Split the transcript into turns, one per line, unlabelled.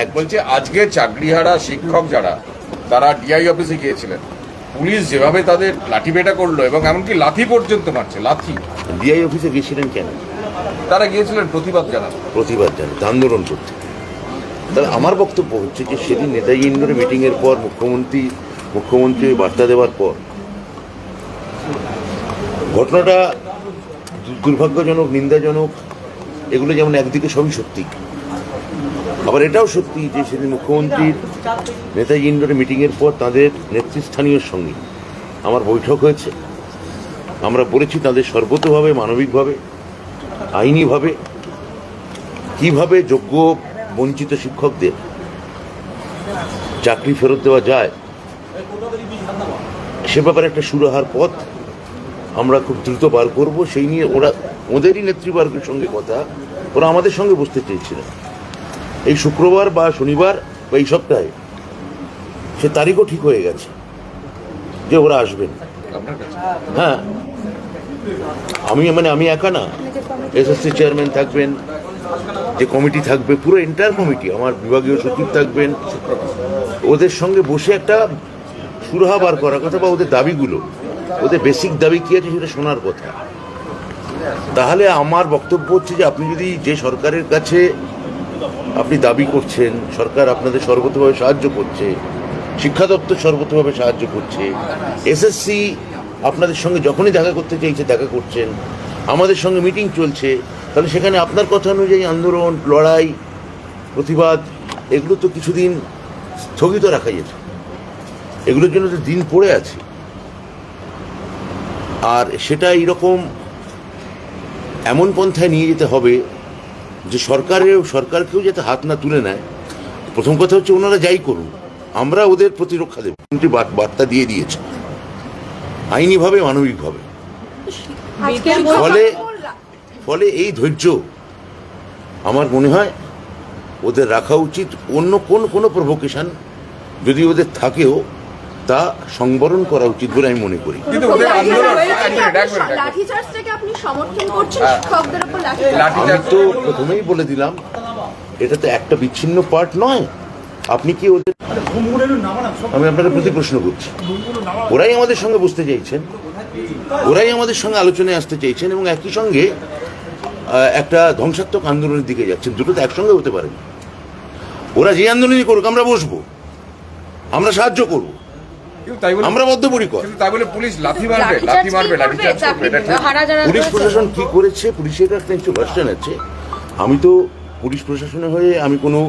এক বলছে আজকে চাকরিহারা শিক্ষক যারা তারা ডিআই অফিসে গিয়েছিলেন, পুলিশ যেভাবে তাদের লাঠিপেটা করলো এবং এমনকি লাথি পর্যন্ত মারছে, লাথি।
ডিআই অফিসে গেছিলেন কেন?
তারা গিয়েছিলেন প্রতিবাদ জানাতে,
আন্দোলন করতে। তাহলে আমার বক্তব্য হচ্ছে যে সেদিন নেতাজি ইন্ডোরে মিটিংয়ের পর মুখ্যমন্ত্রী বার্তা দেওয়ার পর ঘটনাটা দুর্ভাগ্যজনক, নিন্দাজনক, এগুলো যেমন একদিকে সবই সত্যি, আবার এটাও সত্যি যে সেদিন মুখ্যমন্ত্রীর নেতাজি ইন্ডোরে মিটিংয়ের পর তাদের নেতৃস্থানীয়র সঙ্গে আমার বৈঠক হয়েছে। আমরা বলেছি তাদের সর্বতোভাবে, মানবিকভাবে, আইনিভাবে কিভাবে যোগ্য বঞ্চিত শিক্ষকদের চাকরি ফেরত দেওয়া যায় সে ব্যাপারে একটা সুরাহার পথ আমরা খুব দ্রুত বার করব। সেই নিয়ে ওদেরই নেতৃবর্গের সঙ্গে কথা, ওরা আমাদের সঙ্গে বসতে চেয়েছিল এই শুক্রবার বা শনিবার বা এই সপ্তাহে। সে তারিখও ঠিক হয়ে গেছে যে ওরা আসবেন। হ্যাঁ, আমি একা না, এসএসসি চেয়ারম্যান থাকবেন, যে কমিটি থাকবে পুরো এন্টায়ার কমিটি, আমার বিভাগীয় সচিব থাকবেন, ওদের সঙ্গে বসে একটা সুরাহা বার করার কথা বা ওদের দাবিগুলো, ওদের বেসিক দাবি কী আছে সেটা শোনার কথা। তাহলে আমার বক্তব্য হচ্ছে যে আপনি যদি যে সরকারের কাছে আপনি দাবি করছেন, সরকার আপনাদের সর্বতভাবে সাহায্য করছে, শিক্ষা দপ্তর সর্বতভাবে সাহায্য করছে, এসএসসি আপনাদের সঙ্গে যখনই দেখা করতে চাইছে দেখা করছেন, আমাদের সঙ্গে মিটিং চলছে, তাহলে সেখানে আপনার কথা অনুযায়ী আন্দোলন, লড়াই, প্রতিবাদ এগুলো তো কিছুদিন স্থগিত রাখা যেত। এগুলোর জন্য তো দিন পড়ে আছে। আর সেটা এইরকম এমন পন্থায় নিয়ে যেতে হবে যে সরকারকেও যাতে হাত না তুলে নেয়। প্রথম কথা হচ্ছে ওনারা যাই করুন, আমরা ওদের প্রতিরক্ষা দেব। বার্তা দিয়ে দিয়েছে আইনিভাবে, মানবিকভাবে। ফলে এই ধৈর্য আমার মনে হয় ওদের রাখা উচিত। অন্য কোনো প্রভোকেশন যদি ওদের থাকেও তা সংবরণ করা উচিত বলে আমি মনে করি। আমি তো প্রথমেই বলে দিলাম এটা তো একটা বিচ্ছিন্ন পার্ট নয়। আপনি কি ওদের, আমি আপনাদের প্রতি প্রশ্ন করছি, ওরাই আমাদের সঙ্গে বসতে চাইছেন, ওরাই আমাদের সঙ্গে আলোচনায় আসতে চাইছেন এবং একই সঙ্গে একটা ধ্বংসাত্মক আন্দোলনের দিকে যাচ্ছেন। দুটো তো একসঙ্গে হতে পারে। ওরা যে আন্দোলনই করুক আমরা বসবো, আমরা সাহায্য করবো, আমরা বদ্ধপরিকর।
পুলিশ
প্রশাসন কি করেছে, পুলিশের একটা ভার্সন আছে। আমি তো পুলিশ প্রশাসনের হয়ে আমি কোনো